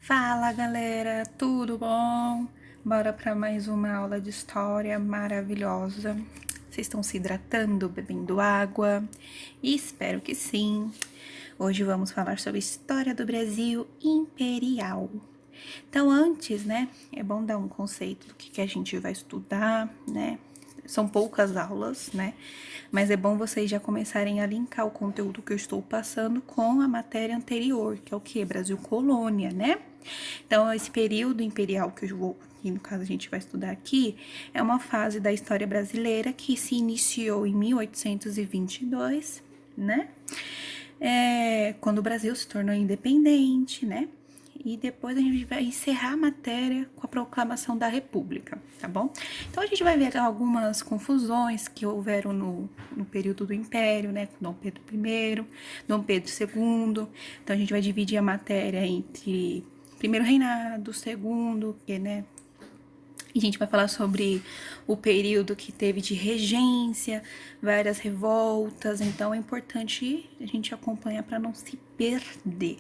Fala galera, tudo bom? Bora para mais uma aula de história maravilhosa. Vocês estão se hidratando, bebendo água? Espero que sim. Hoje vamos falar sobre a história do Brasil imperial. Então, antes, né, é bom dar um conceito do que a gente vai estudar, né? São poucas aulas, né? Mas é bom vocês já começarem a linkar o conteúdo que eu estou passando com a matéria anterior, que é o que? Brasil Colônia, né? Então, esse período imperial que eu vou, que no caso a gente vai estudar aqui, é uma fase da história brasileira que se iniciou em 1822, né? Quando o Brasil se tornou independente, né? E depois a gente vai encerrar a matéria com a proclamação da República, tá bom? Então a gente vai ver algumas confusões que houveram no período do Império, né? Com Dom Pedro I, Dom Pedro II. Então a gente vai dividir a matéria entre primeiro reinado, segundo, que, né? E a gente vai falar sobre o período que teve de regência, várias revoltas, então é importante a gente acompanhar para não se perder.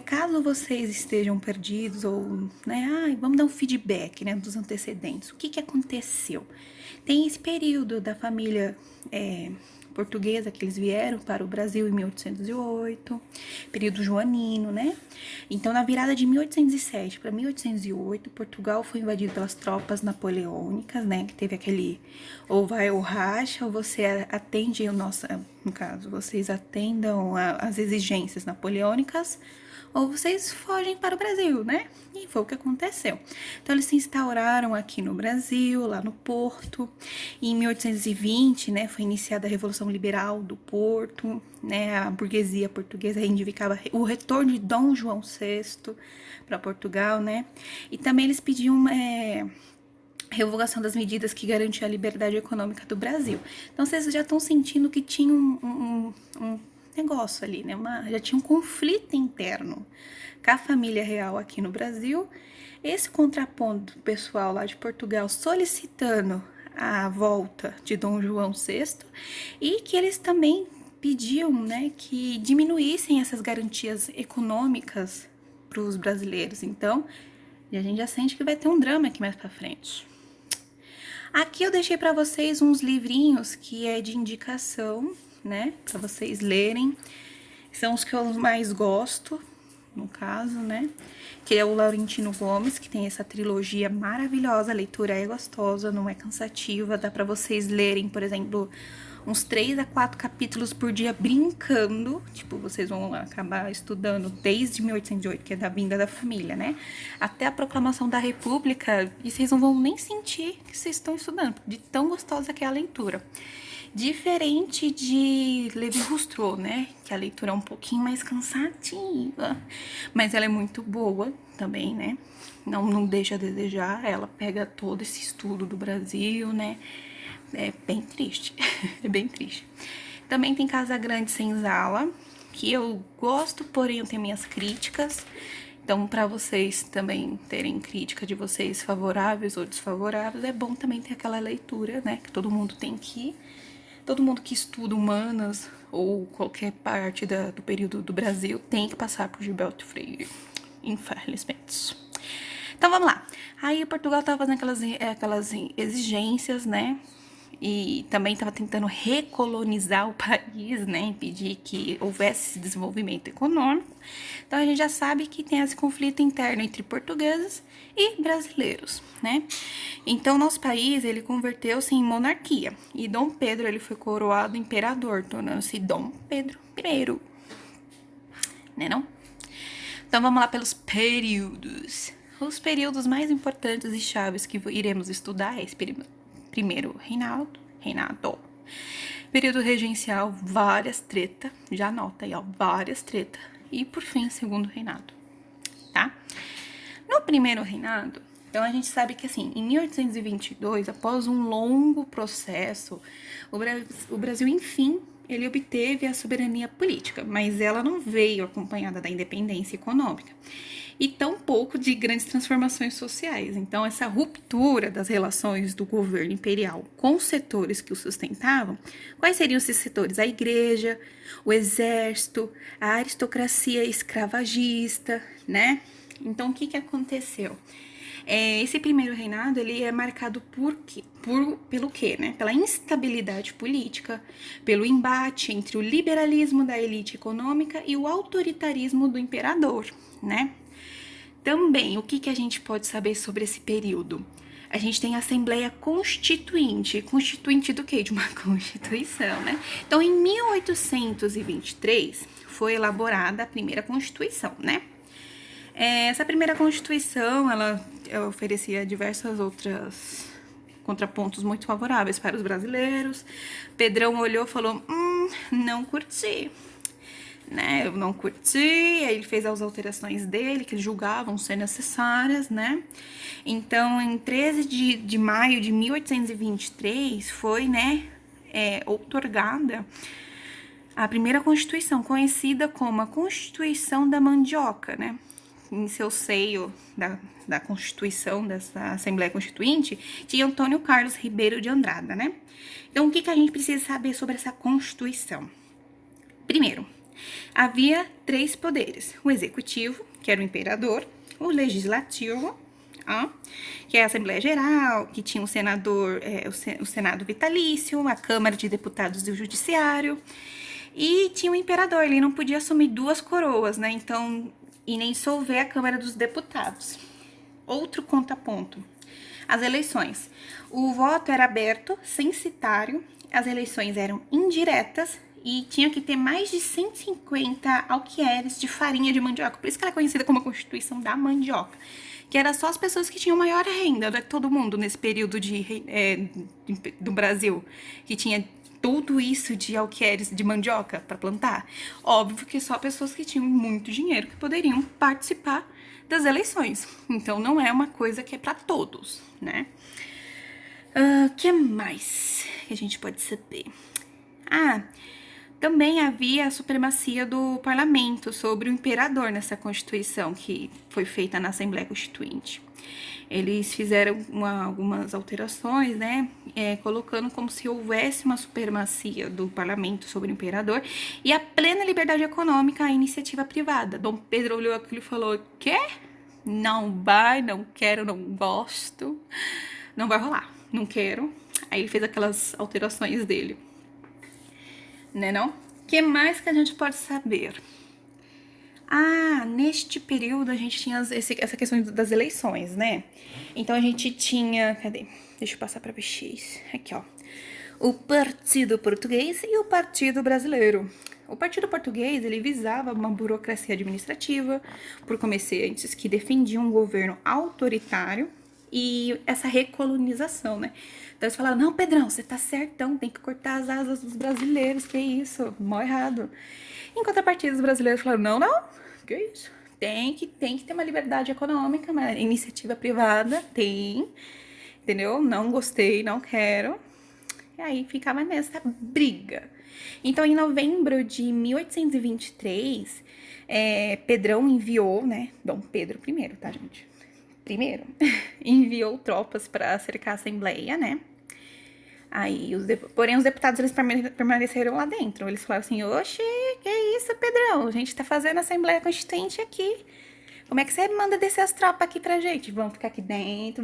Caso vocês estejam perdidos ou, né, vamos dar um feedback, né, dos antecedentes. O que aconteceu? Tem esse período da família portuguesa que eles vieram para o Brasil em 1808, período joanino, né? Então, na virada de 1807 para 1808, Portugal foi invadido pelas tropas napoleônicas, né? Que teve aquele ou vai ou racha, ou você atende o nosso, no caso, vocês atendam as exigências napoleônicas, ou vocês fogem para o Brasil, né? E foi o que aconteceu. Então, eles se instauraram aqui no Brasil, lá no Porto. E em 1820, né, foi iniciada a Revolução Liberal do Porto, né? A burguesia portuguesa reivindicava o retorno de Dom João VI para Portugal, né? E também eles pediam revogação das medidas que garantiam a liberdade econômica do Brasil. Então, vocês já estão sentindo que tinha um negócio ali, né? Já tinha um conflito interno com a família real aqui no Brasil. Esse contraponto do pessoal lá de Portugal solicitando a volta de Dom João VI e que eles também pediam, né, que diminuíssem essas garantias econômicas para os brasileiros. Então, a gente já sente que vai ter um drama aqui mais para frente. Aqui eu deixei para vocês uns livrinhos que é de indicação, né, para vocês lerem. São os que eu mais gosto, no caso, né, que é o Laurentino Gomes, que tem essa trilogia maravilhosa, a leitura é gostosa, não é cansativa, dá para vocês lerem, por exemplo, uns 3 a 4 capítulos por dia brincando, tipo, vocês vão acabar estudando desde 1808, que é da vinda da família, né, até a proclamação da República, e vocês não vão nem sentir que vocês estão estudando, de tão gostosa que é a leitura. Diferente de Lévi-Strauss, né, que a leitura é um pouquinho mais cansativa, mas ela é muito boa também, né, não deixa a desejar, ela pega todo esse estudo do Brasil, né, é bem triste, é bem triste. Também tem Casa Grande Senzala, que eu gosto, porém eu tenho minhas críticas. Então, para vocês também terem crítica de vocês favoráveis ou desfavoráveis, é bom também ter aquela leitura, né, que todo mundo tem que ir. Todo mundo que estuda humanas ou qualquer parte do período do Brasil tem que passar por Gilberto Freire, infelizmente. Então vamos lá. Aí Portugal estava fazendo aquelas exigências, né? E também estava tentando recolonizar o país, né? Impedir que houvesse esse desenvolvimento econômico. Então a gente já sabe que tem esse conflito interno entre portugueses e brasileiros, né? Então nosso país ele converteu-se em monarquia e Dom Pedro ele foi coroado imperador, tornando-se Dom Pedro I, né não? Então vamos lá pelos períodos. Os períodos mais importantes e chaves que iremos estudar é esse primeiro reinado. Período regencial, várias treta, já anota aí, ó, várias treta. E por fim, segundo reinado, tá? No primeiro reinado, então a gente sabe que assim, em 1822, após um longo processo, o Brasil enfim ele obteve a soberania política, mas ela não veio acompanhada da independência econômica. e tão pouco de grandes transformações sociais. Então, essa ruptura das relações do governo imperial com os setores que o sustentavam, quais seriam esses setores? A igreja, o exército, a aristocracia escravagista, né? Então, o que aconteceu? Esse primeiro reinado ele é marcado pelo quê, né? Pela instabilidade política, pelo embate entre o liberalismo da elite econômica e o autoritarismo do imperador, né? Também, o que a gente pode saber sobre esse período? A gente tem a Assembleia Constituinte. Constituinte do quê? De uma Constituição, né? Então, em 1823, foi elaborada a primeira Constituição, né? Essa primeira Constituição, ela oferecia diversas outras contrapontos muito favoráveis para os brasileiros. Pedrão olhou e falou, não curti, né? Eu não curti, aí ele fez as alterações dele, que ele julgavam ser necessárias, né? Então, em 13 de maio de 1823, foi, né, outorgada a primeira Constituição, conhecida como a Constituição da Mandioca, né? Em seu seio da Constituição, dessa Assembleia Constituinte, tinha Antônio Carlos Ribeiro de Andrada, né? Então, o que a gente precisa saber sobre essa Constituição? Primeiro, havia 3 poderes: o executivo, que era o imperador, o legislativo, que é a Assembleia Geral, que tinha o senador, o Senado vitalício, a Câmara de Deputados e o Judiciário, e tinha o imperador, ele não podia assumir 2 coroas, né? Então, e nem dissolver a Câmara dos Deputados. Outro contraponto: as eleições. O voto era aberto, censitário, as eleições eram indiretas e tinha que ter mais de 150 alqueires de farinha de mandioca. Por isso que ela é conhecida como a Constituição da Mandioca, que era só as pessoas que tinham maior renda, né? Todo mundo nesse período do Brasil, que tinha tudo isso de alqueires de mandioca para plantar. Óbvio que só pessoas que tinham muito dinheiro que poderiam participar das eleições. Então, não é uma coisa que é para todos, né? Que mais que a gente pode saber? Também havia a supremacia do parlamento sobre o imperador nessa Constituição que foi feita na Assembleia Constituinte. Eles fizeram algumas alterações, né, colocando como se houvesse uma supremacia do parlamento sobre o imperador e a plena liberdade econômica à iniciativa privada. Dom Pedro olhou aquilo e falou, quê? Não vai, não quero, não gosto, não vai rolar, não quero. Aí ele fez aquelas alterações dele. Né não? O que mais que a gente pode saber? Neste período a gente tinha essa questão das eleições, né? Então a gente tinha... Cadê? Deixa eu passar pra vocês. Aqui, ó. O Partido Português e o Partido Brasileiro. O Partido Português, ele visava uma burocracia administrativa por comerciantes que defendiam um governo autoritário e essa recolonização, né? Então eles falaram, não, Pedrão, você tá certão, tem que cortar as asas dos brasileiros, que isso, mó errado. Em contrapartida, os brasileiros falaram, não, que isso, tem que ter uma liberdade econômica, uma iniciativa privada, entendeu? Não gostei, não quero. E aí ficava nessa briga. Então, em novembro de 1823, Pedrão enviou, né, Dom Pedro I, tá, gente? Enviou tropas para cercar a Assembleia, né? Aí, porém, os deputados, eles permaneceram lá dentro. Eles falaram assim, oxe, que isso, Pedrão? A gente tá fazendo a Assembleia Constituinte aqui. Como é que você manda descer as tropas aqui pra gente? Vamos ficar aqui dentro,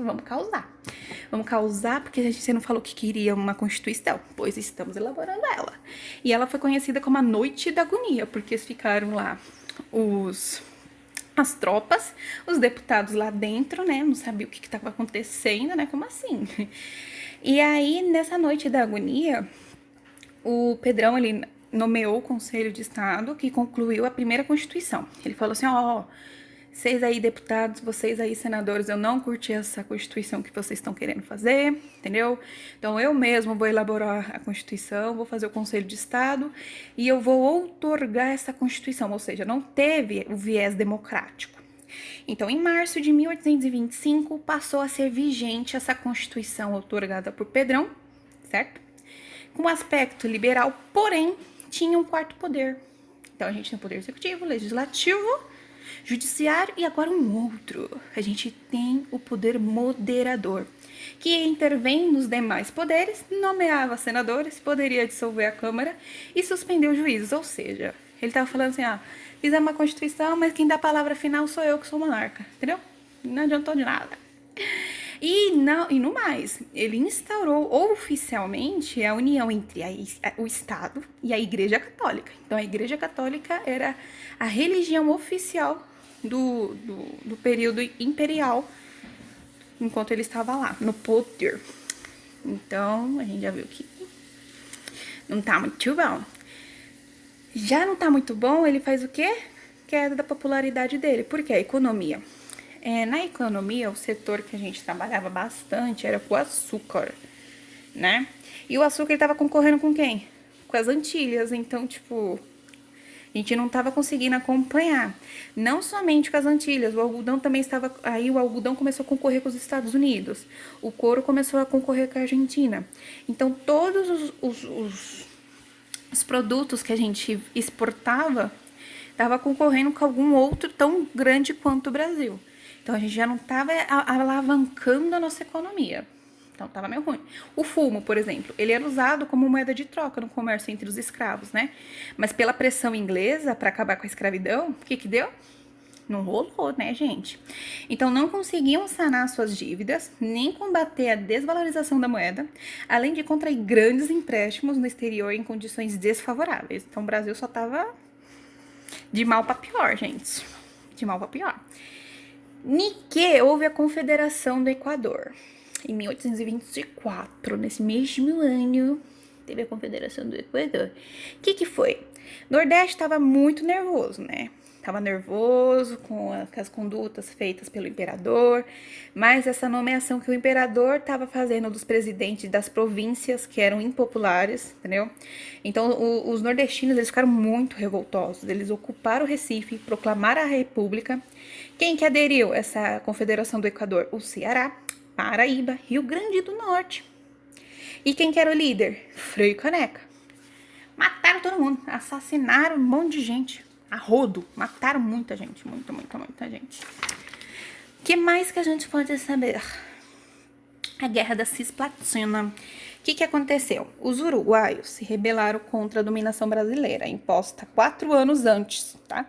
vamos causar. Vamos causar porque você não falou que queria uma Constituição. Pois estamos elaborando ela. E ela foi conhecida como a Noite da Agonia, porque ficaram lá as tropas, os deputados lá dentro, né? Não sabia o que estava acontecendo, né? Como assim? E aí, nessa Noite da Agonia, o Pedrão, ele nomeou o Conselho de Estado, que concluiu a primeira Constituição. Ele falou assim, vocês aí deputados, vocês aí senadores, eu não curti essa Constituição que vocês estão querendo fazer, entendeu? Então eu mesmo vou elaborar a Constituição, vou fazer o Conselho de Estado e eu vou outorgar essa Constituição, ou seja, não teve o viés democrático. Então, em março de 1825, passou a ser vigente essa Constituição outorgada por Pedrão, certo? Com aspecto liberal, porém, tinha um quarto poder. Então, a gente tem o poder executivo, legislativo, judiciário e agora um outro. A gente tem o poder moderador, que intervém nos demais poderes, nomeava senadores, poderia dissolver a Câmara e suspender os juízes. Ou seja, ele estava falando assim, fizemos uma Constituição, mas quem dá a palavra final sou eu que sou monarca, entendeu? Não adiantou de nada. E no mais, ele instaurou oficialmente a união entre o Estado e a Igreja Católica. Então, a Igreja Católica era a religião oficial do período imperial, enquanto ele estava lá, no poder. Então, a gente já viu que não tá muito bom. Já não tá muito bom, ele faz o quê? Queda da popularidade dele. Por quê? A economia. Na economia, o setor que a gente trabalhava bastante era com o açúcar, né? E o açúcar estava concorrendo com quem? Com as Antilhas. Então, tipo, a gente não estava conseguindo acompanhar. Não somente com as Antilhas, o algodão também estava. Aí o algodão começou a concorrer com os Estados Unidos. O couro começou a concorrer com a Argentina. Então, todos os produtos que a gente exportava estava concorrendo com algum outro tão grande quanto o Brasil. Então a gente já não estava alavancando a nossa economia. Então estava meio ruim. O fumo, por exemplo, ele era usado como moeda de troca no comércio entre os escravos, né? Mas pela pressão inglesa para acabar com a escravidão, o que deu? Não rolou, né, gente? Então não conseguiam sanar suas dívidas, nem combater a desvalorização da moeda, além de contrair grandes empréstimos no exterior em condições desfavoráveis. Então o Brasil só tava de mal para pior, gente. De mal para pior. Nique houve a Confederação do Equador. Em 1824, nesse mesmo ano, teve a Confederação do Equador. O que foi? O Nordeste estava muito nervoso, né? Estava nervoso com as condutas feitas pelo imperador, mas essa nomeação que o imperador estava fazendo dos presidentes das províncias que eram impopulares, entendeu? Então, os nordestinos, eles ficaram muito revoltosos. Eles ocuparam o Recife, proclamaram a república. Quem que aderiu a essa confederação do Equador? O Ceará, Paraíba, Rio Grande do Norte. E quem que era o líder? Frei Caneca. Mataram todo mundo, assassinaram um monte de gente. A rodo, mataram muita gente, muita gente. O que mais que a gente pode saber? A Guerra da Cisplatina. O que aconteceu? Os uruguaios se rebelaram contra a dominação brasileira, imposta 4 anos antes, tá?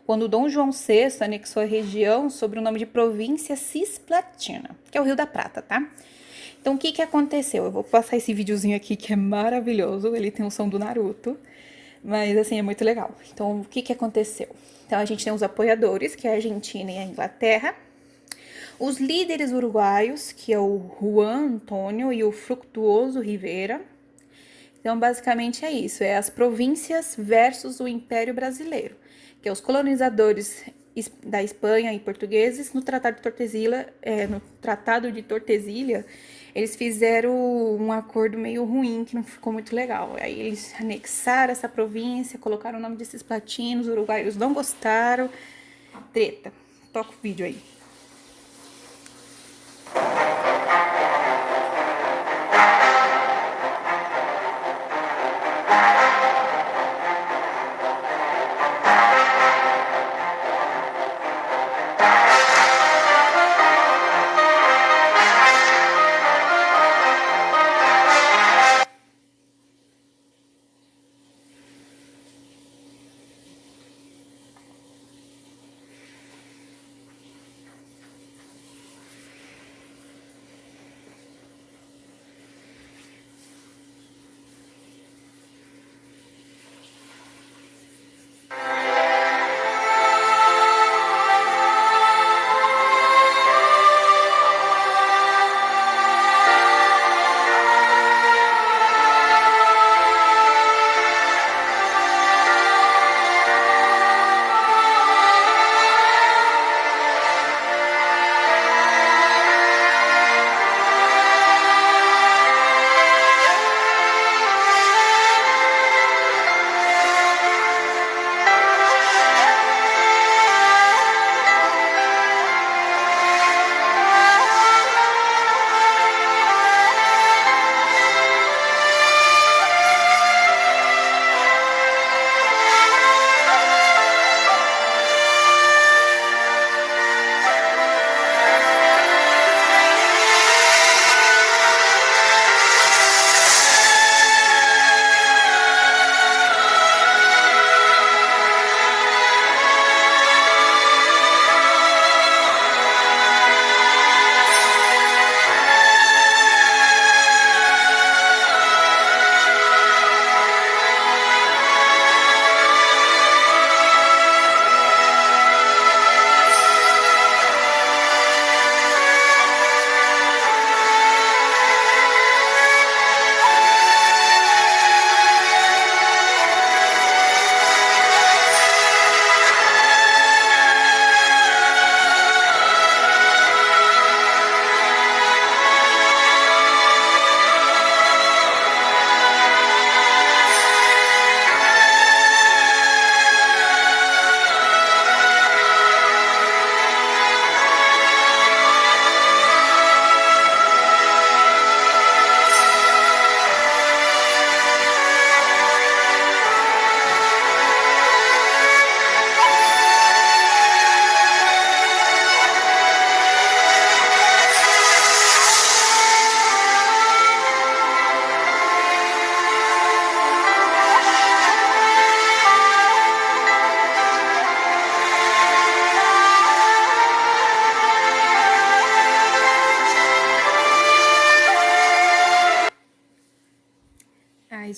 Quando Dom João VI anexou a região sob o nome de Província Cisplatina, que é o Rio da Prata, tá? Então, o que aconteceu? Eu vou passar esse videozinho aqui que é maravilhoso, ele tem o som do Naruto, mas, assim, é muito legal. Então, o que aconteceu? Então, a gente tem os apoiadores, que é a Argentina e a Inglaterra. Os líderes uruguaios, que é o Juan Antônio e o Fructuoso Rivera. Então, basicamente é isso. É as províncias versus o Império Brasileiro, que é os colonizadores da Espanha e portugueses. No Tratado de Tordesilha, eles fizeram um acordo meio ruim, que não ficou muito legal. Aí eles anexaram essa província, colocaram o nome de Cisplatina, os uruguaios não gostaram. Treta. Toca o vídeo aí.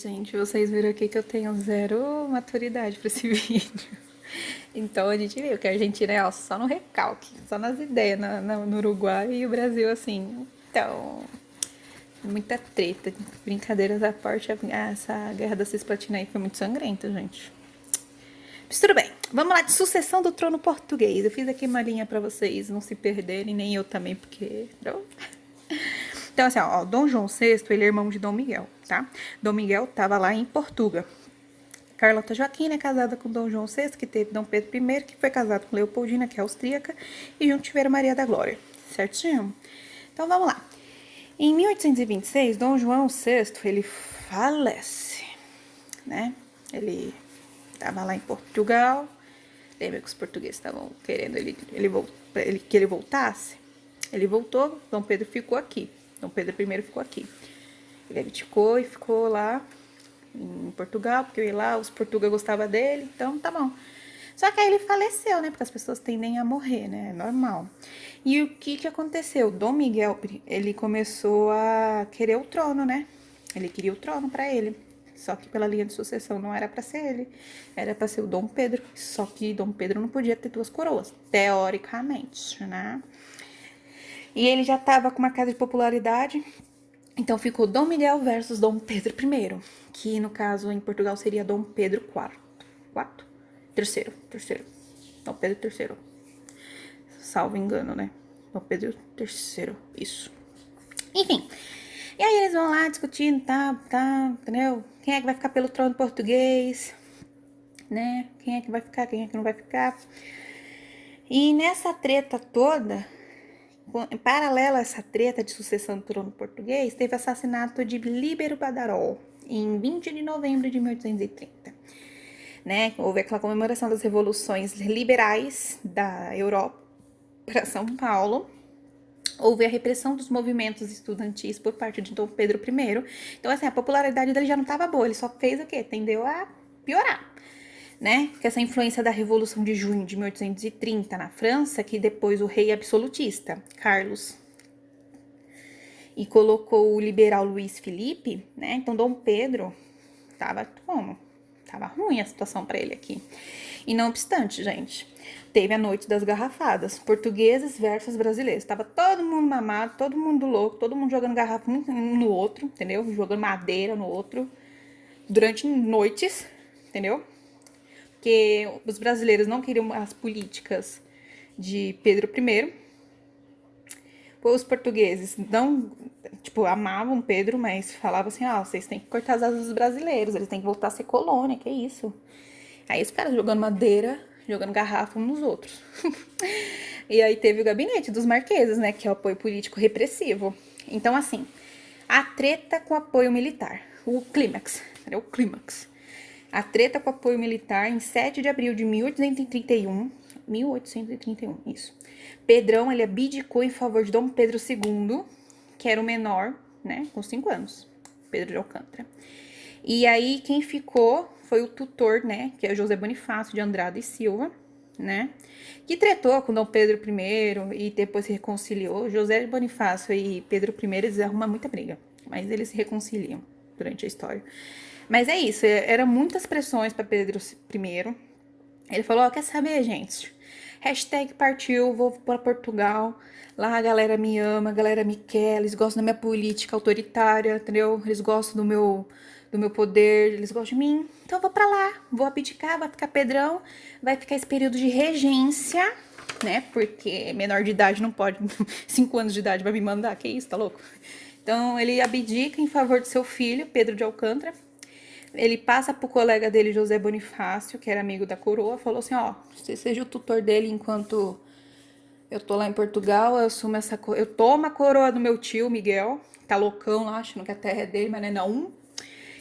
gente, vocês viram aqui que eu tenho zero maturidade pra esse vídeo. Então a gente viu que a Argentina é ó, só no recalque, só nas ideias no Uruguai e o Brasil assim. Então, muita treta, brincadeiras à parte, essa guerra da Cisplatina aí foi muito sangrenta, gente. Mas tudo bem, vamos lá de sucessão do trono português. Eu fiz aqui uma linha pra vocês não se perderem, nem eu também, porque... Então, assim, ó, Dom João VI, ele é irmão de Dom Miguel, tá? Dom Miguel tava lá em Portugal. Carlota Joaquina é casada com Dom João VI, que teve Dom Pedro I, que foi casado com Leopoldina, que é austríaca, e junto tiveram Maria da Glória, certinho? Então, vamos lá. Em 1826, Dom João VI, ele falece, né? Ele tava lá em Portugal, lembra que os portugueses estavam querendo que ele voltasse? Ele voltou, Dom Pedro ficou aqui. Dom Pedro I ficou aqui. Ele abdicou e ficou lá em Portugal, porque eu ia lá, os portugueses gostavam dele, então tá bom. Só que aí ele faleceu, né? Porque as pessoas tendem a morrer, né? É normal. E o que aconteceu? Dom Miguel, ele começou a querer o trono, né? Ele queria o trono pra ele. Só que pela linha de sucessão não era pra ser ele. Era pra ser o Dom Pedro. Só que Dom Pedro não podia ter duas coroas, teoricamente, né? E ele já tava com uma casa de popularidade. Então ficou Dom Miguel versus Dom Pedro I, que no caso em Portugal seria Dom Pedro IV. Quarto? Terceiro. Dom Pedro III. Salvo engano, né? Dom Pedro III, isso. Enfim. E aí eles vão lá discutindo, tá, entendeu? Quem é que vai ficar pelo trono português, né? Quem é que vai ficar, quem é que não vai ficar. E nessa treta toda, em paralelo a essa treta de sucessão do trono português, teve o assassinato de Líbero Badaró, em 20 de novembro de 1830. Né? Houve aquela comemoração das revoluções liberais da Europa para São Paulo. Houve a repressão dos movimentos estudantis por parte de Dom Pedro I. Então, assim, a popularidade dele já não estava boa, ele só fez o quê? Tendeu a piorar. Né? Que essa influência da Revolução de Junho de 1830 na França, que depois o rei absolutista, Carlos, e colocou o liberal Luiz Felipe, né? Então Dom Pedro tava como? Tava ruim a situação para ele aqui. E não obstante, gente, teve a noite das garrafadas, portugueses versus brasileiros. Tava todo mundo mamado, todo mundo louco, todo mundo jogando garrafa um no outro, entendeu? Jogando madeira no outro durante noites, entendeu? Porque os brasileiros não queriam as políticas de Pedro I. Os portugueses não, tipo, amavam Pedro, mas falavam assim, vocês têm que cortar as asas dos brasileiros, eles têm que voltar a ser colônia, que isso. Aí os caras jogando madeira, jogando garrafa uns nos outros. E aí teve o gabinete dos marqueses, né, que é o apoio político repressivo. Então, assim, a treta com apoio militar, o clímax, era o clímax. A treta com apoio militar em 7 de abril de 1831, isso. Pedrão, ele abdicou em favor de Dom Pedro II, que era o menor, né, com 5 anos, Pedro de Alcântara. E aí quem ficou foi o tutor, né, que é José Bonifácio de Andrade e Silva, né, que tretou com Dom Pedro I e depois se reconciliou. José Bonifácio e Pedro I, eles arrumam muita briga, mas eles se reconciliam durante a história. Mas é isso, eram muitas pressões para Pedro I. Ele falou, quer saber, gente? Hashtag partiu, vou para Portugal. Lá a galera me ama, a galera me quer, eles gostam da minha política autoritária, entendeu? Eles gostam do meu poder, eles gostam de mim. Então eu vou para lá, vou abdicar, vai ficar Pedrão, vai ficar esse período de regência, né? Porque menor de idade não pode, 5 anos de idade vai me mandar, que isso, tá louco? Então ele abdica em favor do seu filho, Pedro de Alcântara. Ele passa pro colega dele, José Bonifácio, que era amigo da coroa, falou assim, você seja o tutor dele enquanto eu tô lá em Portugal, eu tomo a coroa do meu tio, Miguel, tá loucão lá, achando que a terra é dele, mas não.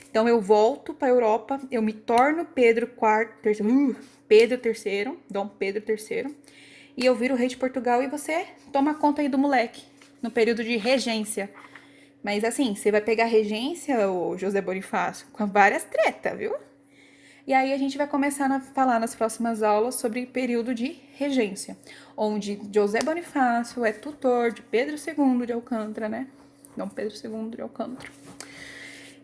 Então eu volto pra Europa, eu me torno Pedro III, Dom Pedro III, e eu viro rei de Portugal e você toma conta aí do moleque, no período de regência. Mas assim, você vai pegar a regência, o José Bonifácio, com várias tretas, viu? E aí a gente vai começar a falar nas próximas aulas sobre o período de regência, onde José Bonifácio é tutor de Pedro II de Alcântara, né? Dom Pedro II de Alcântara.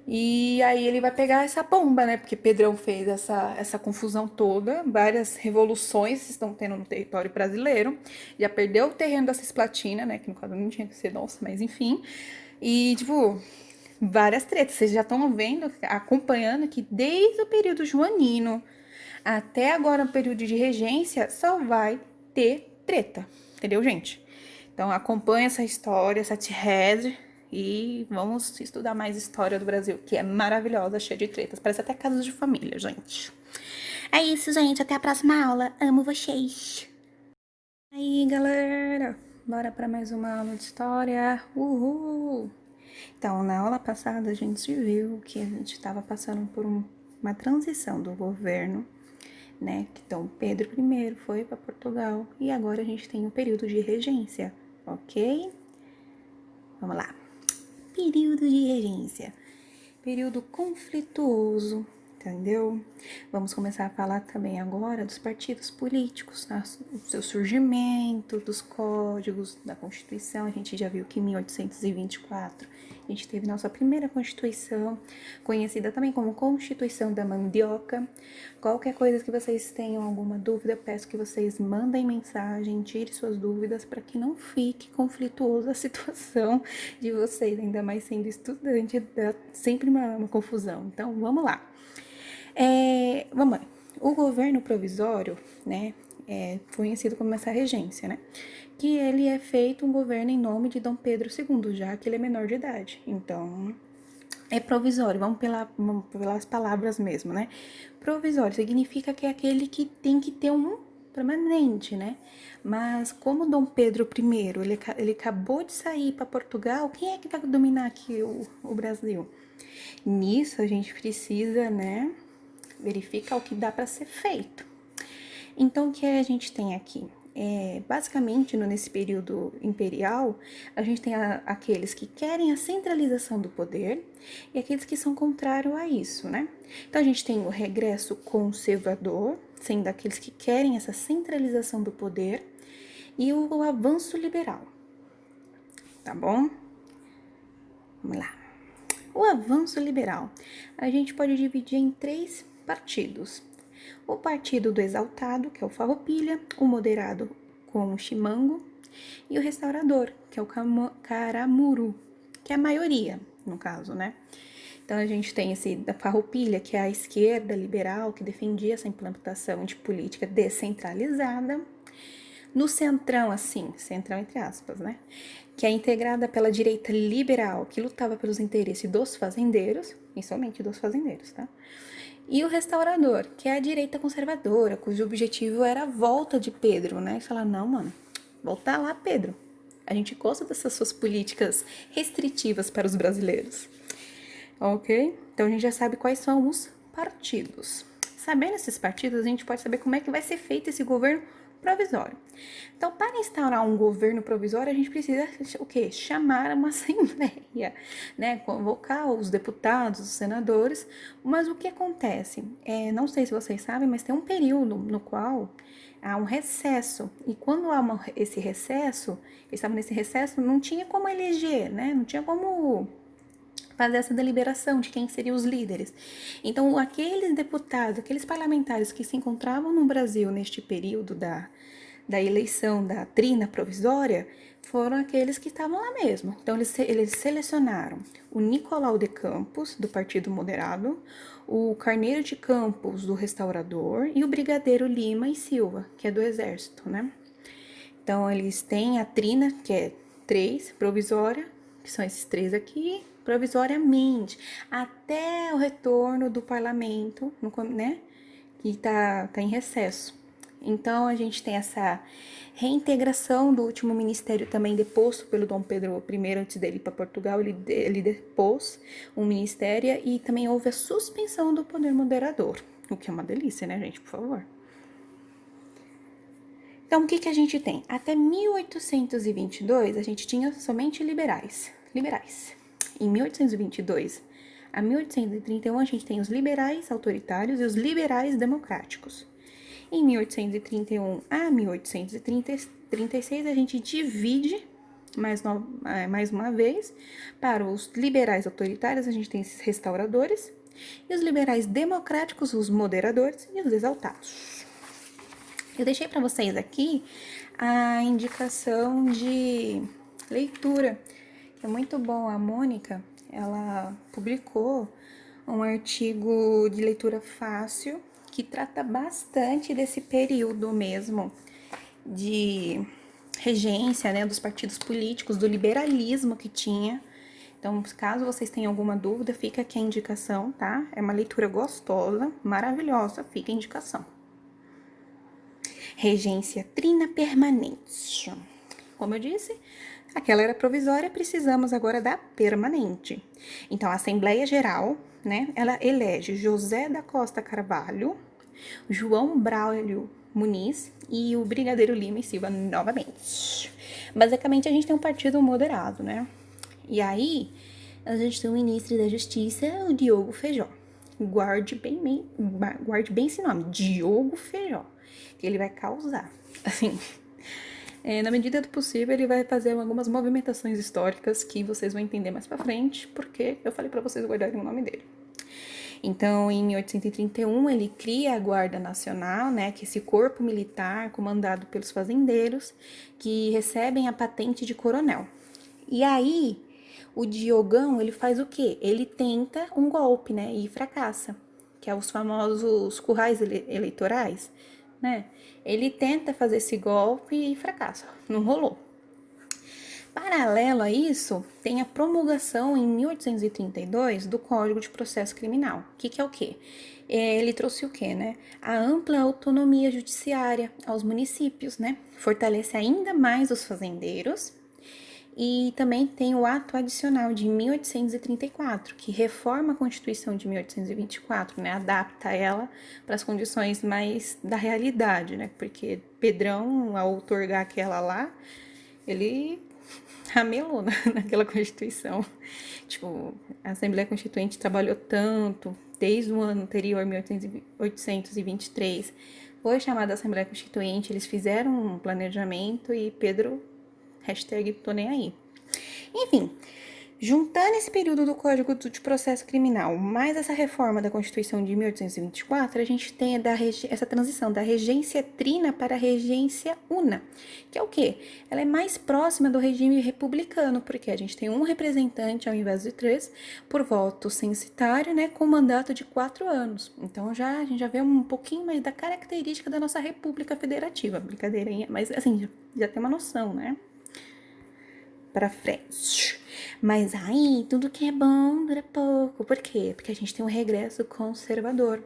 E aí ele vai pegar essa bomba, né? Porque Pedrão fez essa confusão toda, várias revoluções estão tendo no território brasileiro. Já perdeu o terreno da Cisplatina, né? Que no caso não tinha que ser nosso, mas enfim. E, tipo, várias tretas. Vocês já estão vendo, acompanhando que desde o período joanino até agora o período de regência só vai ter treta. Entendeu, gente? Então acompanha essa história, essa thread, e vamos estudar mais história do Brasil, que é maravilhosa, cheia de tretas. Parece até casos de família, gente. É isso, gente. Até a próxima aula. Amo vocês. Aí, galera. Bora para mais uma aula de história. Uhul! Então, na aula passada, a gente viu que a gente estava passando por uma transição do governo, né? Então, Pedro I foi para Portugal e agora a gente tem um período de regência, ok? Vamos lá. Período de regência. Período conflituoso, entendeu? Vamos começar a falar também agora dos partidos políticos, tá? O seu surgimento, dos códigos, da Constituição. A gente já viu que em 1824 a gente teve nossa primeira Constituição, conhecida também como Constituição da Mandioca. Qualquer coisa que vocês tenham alguma dúvida, peço que vocês mandem mensagem, tire suas dúvidas para que não fique conflituosa a situação de vocês, ainda mais sendo estudante, dá sempre uma confusão. Então, vamos lá. Vamos lá. O governo provisório, né, é conhecido como essa regência, né, que ele é feito um governo em nome de Dom Pedro II, já que ele é menor de idade. Então, é provisório, vamos pelas palavras mesmo, né? Provisório significa que é aquele que tem que ter um permanente, né? Mas como Dom Pedro I, ele acabou de sair para Portugal, quem é que vai dominar aqui o Brasil? Nisso a gente precisa, né, verificar o que dá para ser feito. Então, o que a gente tem aqui? Basicamente, nesse período imperial, a gente tem aqueles que querem a centralização do poder e aqueles que são contrários a isso, né? Então, a gente tem o regresso conservador, sendo aqueles que querem essa centralização do poder, e o avanço liberal, tá bom? Vamos lá. O avanço liberal, a gente pode dividir em 3 partidos. O partido do exaltado, que é o Farroupilha, o moderado com o Chimango, e o restaurador, que é o Caramuru, que é a maioria, no caso, né? Então a gente tem esse da Farroupilha, que é a esquerda liberal, que defendia essa implantação de política descentralizada. No centrão, assim, centrão entre aspas, né? Que é integrada pela direita liberal, que lutava pelos interesses dos fazendeiros, e somente dos fazendeiros, tá? E o restaurador, que é a direita conservadora, cujo objetivo era a volta de Pedro, né? E falar, não, mano, voltar lá, Pedro. A gente gosta dessas suas políticas restritivas para os brasileiros. Ok? Então a gente já sabe quais são os partidos. Sabendo esses partidos, a gente pode saber como é que vai ser feito esse governo provisório. Então, para instaurar um governo provisório, a gente precisa o quê? Chamar uma assembleia, né? Convocar os deputados, os senadores. Mas o que acontece? Não sei se vocês sabem, mas tem um período no qual há um recesso. E quando há esse recesso, eles estavam nesse recesso, não tinha como eleger, né? Não tinha como fazer essa deliberação de quem seriam os líderes. Então, aqueles deputados, aqueles parlamentares que se encontravam no Brasil neste período da eleição da trina provisória, foram aqueles que estavam lá mesmo. Então, eles selecionaram o Nicolau de Campos, do Partido Moderado, o Carneiro de Campos, do Restaurador, e o Brigadeiro Lima e Silva, que é do Exército, né? Então, eles têm a trina, que é 3, provisória, que são esses 3 aqui, provisoriamente, até o retorno do parlamento, né, que tá em recesso. Então, a gente tem essa reintegração do último ministério também deposto pelo Dom Pedro I, antes dele ir para Portugal, ele depôs um ministério e também houve a suspensão do poder moderador, o que é uma delícia, né, gente, por favor. Então, o que a gente tem? Até 1822, a gente tinha somente liberais. Em 1822 a 1831, a gente tem os liberais autoritários e os liberais democráticos. Em 1831 a 1836, a gente divide Mais uma vez, para os liberais autoritários, a gente tem esses restauradores, e os liberais democráticos, os moderadores e os exaltados. Eu deixei para vocês aqui a indicação de leitura, que é muito bom. A Mônica, ela publicou um artigo de leitura fácil que trata bastante desse período mesmo de regência, né, dos partidos políticos, do liberalismo que tinha. Então, caso vocês tenham alguma dúvida, fica aqui a indicação, tá? É uma leitura gostosa, maravilhosa, fica a indicação. Regência trina permanente. Como eu disse, aquela era provisória, precisamos agora da permanente. Então, a Assembleia Geral, né, ela elege José da Costa Carvalho, João Braulio Muniz e o Brigadeiro Lima e Silva novamente. Basicamente, a gente tem um partido moderado, né? E aí, a gente tem o ministro da Justiça, o Diogo Feijó. Guarde bem esse nome, Diogo Feijó, que ele vai causar. Assim, na medida do possível, ele vai fazer algumas movimentações históricas que vocês vão entender mais pra frente, porque eu falei pra vocês guardarem o nome dele. Então, em 1831, ele cria a Guarda Nacional, né, que é esse corpo militar comandado pelos fazendeiros, que recebem a patente de coronel. E aí, o Diogão, ele faz o quê? Ele tenta um golpe, né, e fracassa, que é os famosos currais eleitorais, né? Ele tenta fazer esse golpe e fracassa, não rolou. Paralelo a isso, tem a promulgação em 1832 do Código de Processo Criminal. Que é o quê? Ele trouxe o quê, né? A ampla autonomia judiciária aos municípios, né? Fortalece ainda mais os fazendeiros. E também tem o ato adicional de 1834, que reforma a Constituição de 1824, né? Adapta ela para as condições mais da realidade, né? Porque Pedrão, ao outorgar aquela lá, ele ramelou naquela Constituição. Tipo, a Assembleia Constituinte trabalhou tanto, desde o ano anterior, 1823, foi chamada Assembleia Constituinte, eles fizeram um planejamento e Pedro, hashtag tô nem aí. Enfim, juntando esse período do Código de Processo Criminal, mais essa reforma da Constituição de 1824, a gente tem essa transição da regência trina para a regência una, que é o quê? Ela é mais próxima do regime republicano, porque a gente tem um representante ao invés de 3, por voto censitário, né, com mandato de 4 anos. Então, a gente já vê um pouquinho mais da característica da nossa República Federativa. Brincadeirinha, mas assim, já tem uma noção, né? Pra frente. Mas aí, tudo que é bom dura pouco. Por quê? Porque a gente tem um regresso conservador.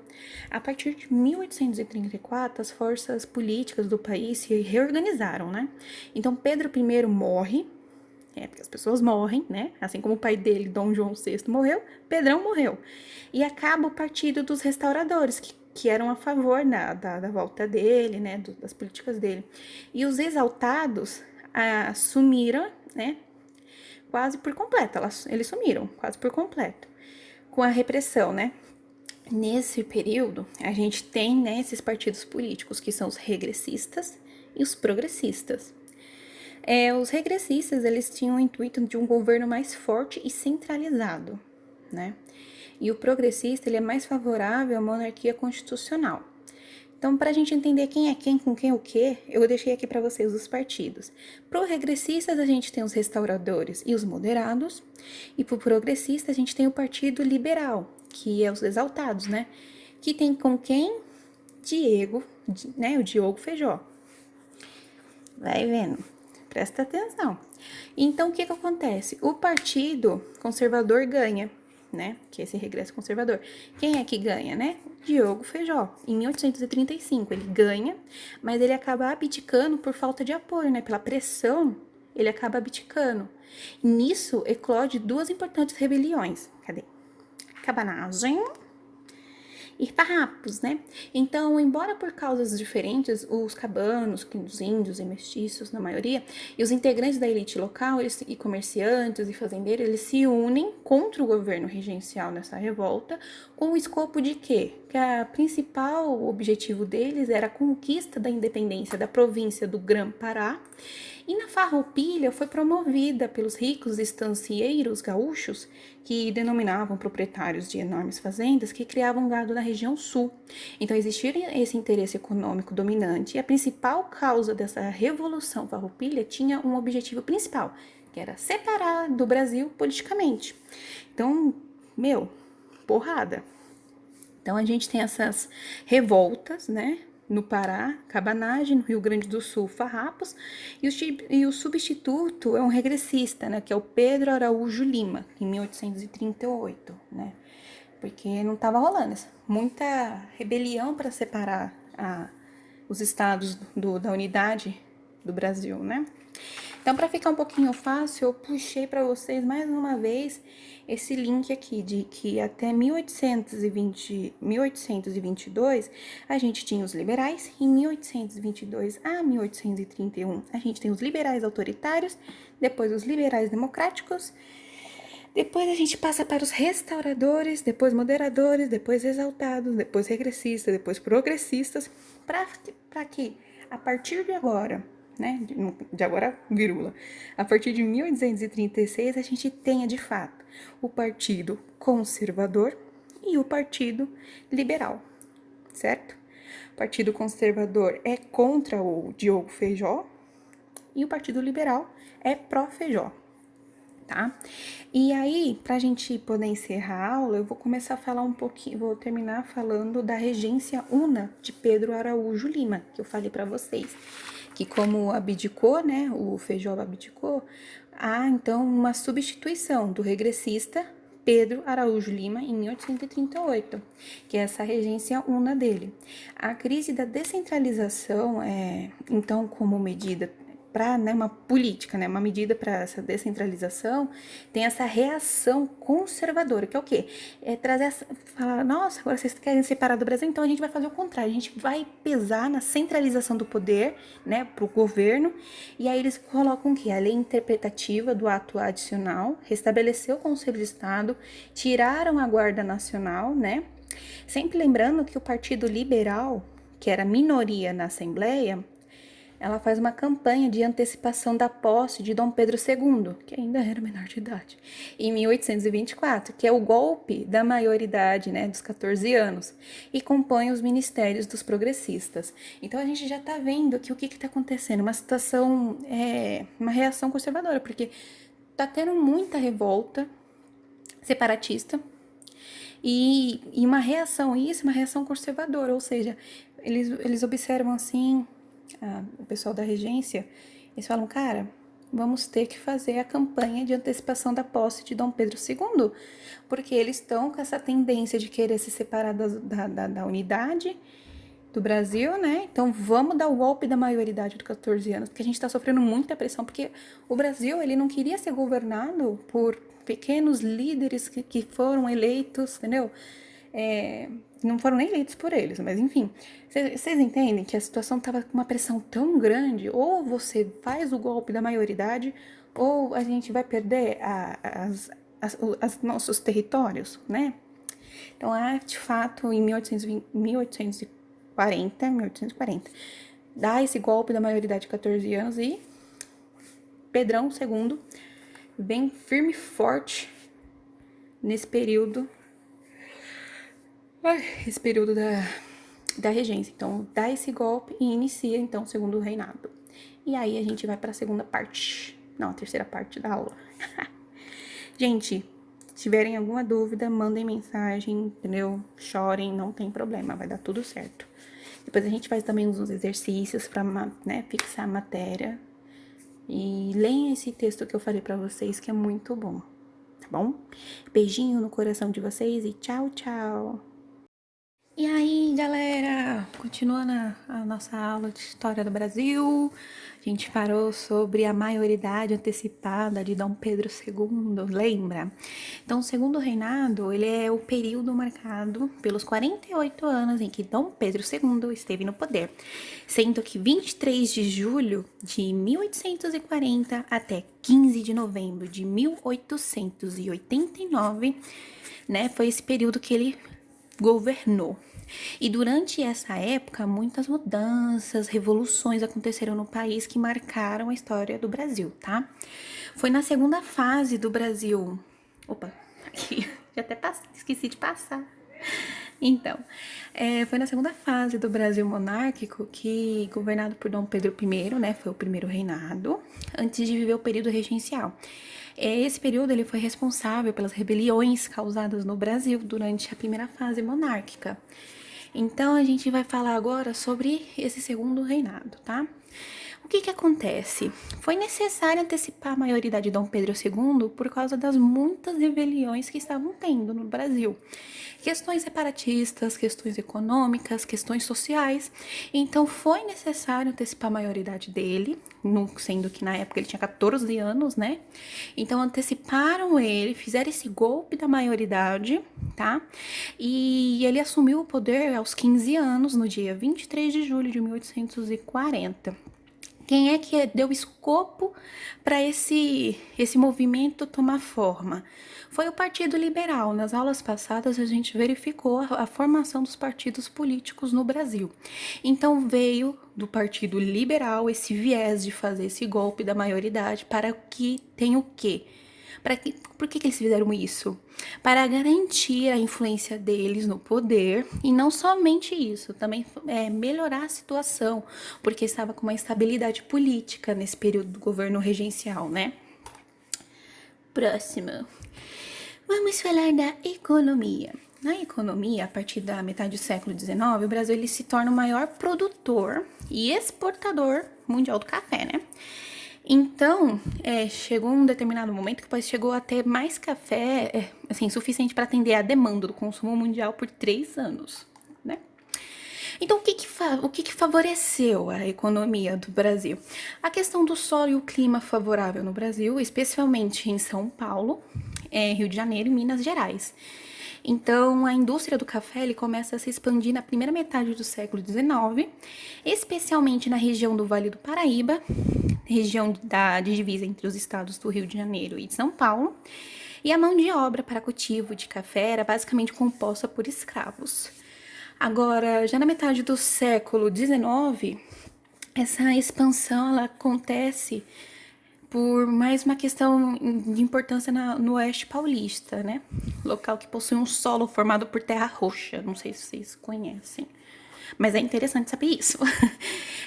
A partir de 1834, as forças políticas do país se reorganizaram, né? Então, Pedro I morre, porque as pessoas morrem, né? Assim como o pai dele, Dom João VI, morreu, Pedrão morreu. E acaba o partido dos restauradores, que eram a favor da volta dele, né? Das políticas dele. E os exaltados assumiram, né, quase por completo, eles sumiram quase por completo com a repressão, né? Nesse período, a gente tem, né, esses partidos políticos que são os regressistas e os progressistas. Os regressistas, eles tinham o intuito de um governo mais forte e centralizado, né? E o progressista, ele é mais favorável à monarquia constitucional. Então, para a gente entender quem é quem, com quem o quê, eu deixei aqui para vocês os partidos. Pro regressistas, a gente tem os restauradores e os moderados. E pro progressista, a gente tem o Partido Liberal, que é os exaltados, né? Que tem com quem? Diego, né? O Diogo Feijó. Vai vendo. Presta atenção. Então, o que acontece? O Partido Conservador ganha, né? Que é esse regresso conservador. Quem é que ganha, né? Diogo Feijó. Em 1835 ele ganha, mas ele acaba abdicando por falta de apoio, né? Pela pressão, ele acaba abdicando. E nisso eclode 2 importantes rebeliões. Cadê? Cabanagem e farrapos, né? Então, embora por causas diferentes, os cabanos, os índios e mestiços, na maioria, e os integrantes da elite local, e comerciantes e fazendeiros, eles se unem contra o governo regencial nessa revolta, com o escopo de quê? que a principal objetivo deles era a conquista da independência da província do Grã-Pará, e na Farroupilha foi promovida pelos ricos estancieiros gaúchos, que denominavam proprietários de enormes fazendas que criavam gado na região sul. Então existia esse interesse econômico dominante, e a principal causa dessa revolução farroupilha tinha um objetivo principal, que era separar do Brasil politicamente. Então, porrada. Então a gente tem essas revoltas, né? No Pará, cabanagem, no Rio Grande do Sul, farrapos, e o substituto é um regressista, né? Que é o Pedro Araújo Lima, em 1838, né? Porque não estava rolando muita rebelião para separar os estados da unidade do Brasil, né? Então, para ficar um pouquinho fácil, eu puxei para vocês mais uma vez esse link aqui de que até 1822 a gente tinha os liberais, em 1822 a 1831 a gente tem os liberais autoritários, depois os liberais democráticos, depois a gente passa para os restauradores, depois moderadores, depois exaltados, depois regressistas, depois progressistas, para que a partir de agora, né, de agora, vírgula, a partir de 1836 a gente tenha de fato o Partido Conservador e o Partido Liberal, certo? O Partido Conservador é contra o Diogo Feijó e o Partido Liberal é pró-Feijó, tá? E aí, pra gente poder encerrar a aula, eu vou começar a falar um pouquinho, vou terminar falando da regência una de Pedro Araújo Lima, que eu falei pra vocês. Que como abdicou, né, o Feijó abdicou, há então uma substituição do regressista Pedro Araújo Lima em 1838, que é essa regência una dele. A crise da descentralização, então, como medida para, né, uma política, né, uma medida para essa descentralização, tem essa reação conservadora, que é o quê? É trazer essa, falar, nossa, agora vocês querem separar do Brasil, então a gente vai fazer o contrário, a gente vai pesar na centralização do poder, né, pro governo, e aí eles colocam o quê? A lei interpretativa do ato adicional, restabeleceu o Conselho de Estado, tiraram a Guarda Nacional, né, sempre lembrando que o Partido Liberal, que era minoria na Assembleia, ela faz uma campanha de antecipação da posse de Dom Pedro II, que ainda era menor de idade, em 1824, que é o golpe da maioridade, né, dos 14 anos, e compõe os ministérios dos progressistas. Então a gente já está vendo que o que está acontecendo, uma situação, uma reação conservadora, porque está tendo muita revolta separatista, e uma reação, uma reação conservadora, ou seja, eles observam assim, o pessoal da regência, eles falam, cara, vamos ter que fazer a campanha de antecipação da posse de Dom Pedro II, porque eles estão com essa tendência de querer se separar da unidade do Brasil, né? Então vamos dar o golpe da maioridade dos 14 anos, porque a gente está sofrendo muita pressão, porque o Brasil, ele não queria ser governado por pequenos líderes que foram eleitos, entendeu? Não foram nem eleitos por eles, mas enfim, vocês entendem que a situação estava com uma pressão tão grande, ou você faz o golpe da maioridade, ou a gente vai perder os nossos territórios, né? Então, de fato, em 1840, dá esse golpe da maioridade de 14 anos e Pedrão II vem firme e forte nesse período, da regência. Então, dá esse golpe e inicia, então, o segundo reinado. E aí, a gente vai para a segunda parte. Não, a terceira parte da aula. Gente, se tiverem alguma dúvida, mandem mensagem, entendeu? Chorem, não tem problema, vai dar tudo certo. Depois a gente faz também uns exercícios para, né, fixar a matéria. E leiam esse texto que eu falei para vocês, que é muito bom, tá bom? Beijinho no coração de vocês e tchau, tchau! E aí, galera, continuando a nossa aula de História do Brasil, a gente parou sobre a maioridade antecipada de Dom Pedro II, lembra? Então, o segundo reinado, ele é o período marcado pelos 48 anos em que Dom Pedro II esteve no poder, sendo que 23 de julho de 1840 até 15 de novembro de 1889, né, foi esse período que ele governou. E durante essa época, muitas mudanças, revoluções aconteceram no país que marcaram a história do Brasil, tá? Foi na segunda fase do Brasil. Opa, aqui, já até esqueci de passar. Então, foi na segunda fase do Brasil monárquico que, governado por Dom Pedro I, né, foi o primeiro reinado, antes de viver o período regencial. Esse período ele foi responsável pelas rebeliões causadas no Brasil durante a primeira fase monárquica. Então, a gente vai falar agora sobre esse segundo reinado, tá? O que acontece? Foi necessário antecipar a maioridade de Dom Pedro II por causa das muitas rebeliões que estavam tendo no Brasil. Questões separatistas, questões econômicas, questões sociais. Então foi necessário antecipar a maioridade dele, sendo que na época ele tinha 14 anos, né? Então anteciparam ele, fizeram esse golpe da maioridade, tá? E ele assumiu o poder aos 15 anos, no dia 23 de julho de 1840. Quem é que deu escopo para esse movimento tomar forma? Foi o Partido Liberal. Nas aulas passadas a gente verificou a formação dos partidos políticos no Brasil. Então veio do Partido Liberal esse viés de fazer esse golpe da maioridade para que tenha o quê? Por que eles fizeram isso? Para garantir a influência deles no poder, e não somente isso, também melhorar a situação, porque estava com uma instabilidade política nesse período do governo regencial, né? Próximo. Vamos falar da economia. Na economia, a partir da metade do século XIX, o Brasil ele se torna o maior produtor e exportador mundial do café, né? Então, chegou um determinado momento que o país chegou a ter mais café, assim, suficiente para atender a demanda do consumo mundial por 3 anos, né? Então, o que favoreceu a economia do Brasil? A questão do solo e o clima favorável no Brasil, especialmente em São Paulo, Rio de Janeiro e Minas Gerais. Então, a indústria do café ele começa a se expandir na primeira metade do século XIX, especialmente na região do Vale do Paraíba, região de divisa entre os estados do Rio de Janeiro e de São Paulo, e a mão de obra para cultivo de café era basicamente composta por escravos. Agora, já na metade do século XIX, essa expansão ela acontece por mais uma questão de importância no oeste paulista, né? Local que possui um solo formado por terra roxa, não sei se vocês conhecem. Mas é interessante saber isso.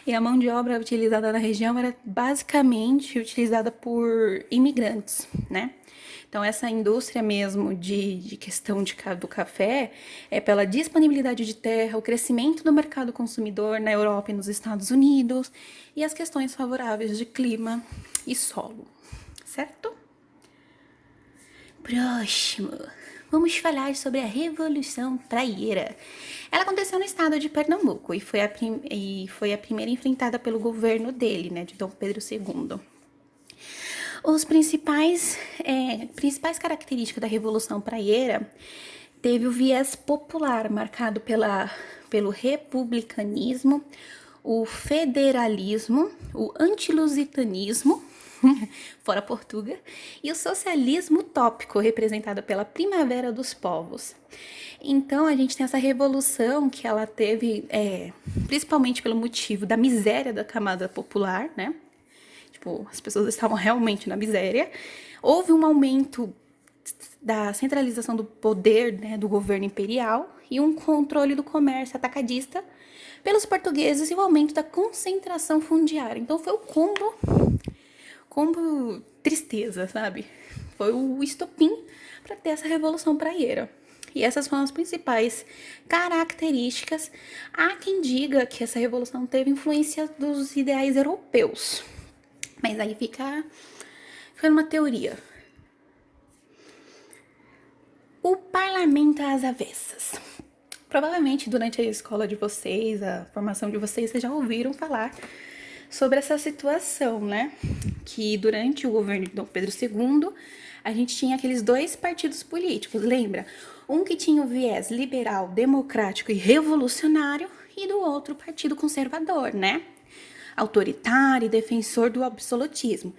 E a mão de obra utilizada na região era basicamente utilizada por imigrantes, né? Então, essa indústria mesmo de questão do café é pela disponibilidade de terra, o crescimento do mercado consumidor na Europa e nos Estados Unidos e as questões favoráveis de clima e solo, certo? Próximo. Vamos falar sobre a Revolução Praieira. Ela aconteceu no estado de Pernambuco e foi a primeira enfrentada pelo governo dele, né, de Dom Pedro II. Os principais características da Revolução Praieira teve o viés popular, marcado pelo republicanismo, o federalismo, o antilusitanismo, fora Portugal, e o socialismo utópico, representado pela Primavera dos Povos. Então, a gente tem essa revolução que ela teve, principalmente pelo motivo da miséria da camada popular, né? Tipo, as pessoas estavam realmente na miséria. Houve um aumento da centralização do poder, né, do governo imperial e um controle do comércio atacadista pelos portugueses e o aumento da concentração fundiária. Então, foi o combo tristeza, sabe? Foi o estopim para ter essa revolução praieira. E essas foram as principais características. Há quem diga que essa revolução teve influência dos ideais europeus. Mas aí fica uma teoria. O parlamento às avessas. Provavelmente durante a escola de vocês, a formação de vocês já ouviram falar sobre essa situação, né? Que durante o governo de Dom Pedro II, a gente tinha aqueles 2 partidos políticos, lembra? Um que tinha o viés liberal, democrático e revolucionário, e do outro partido conservador, né? Autoritário e defensor do absolutismo.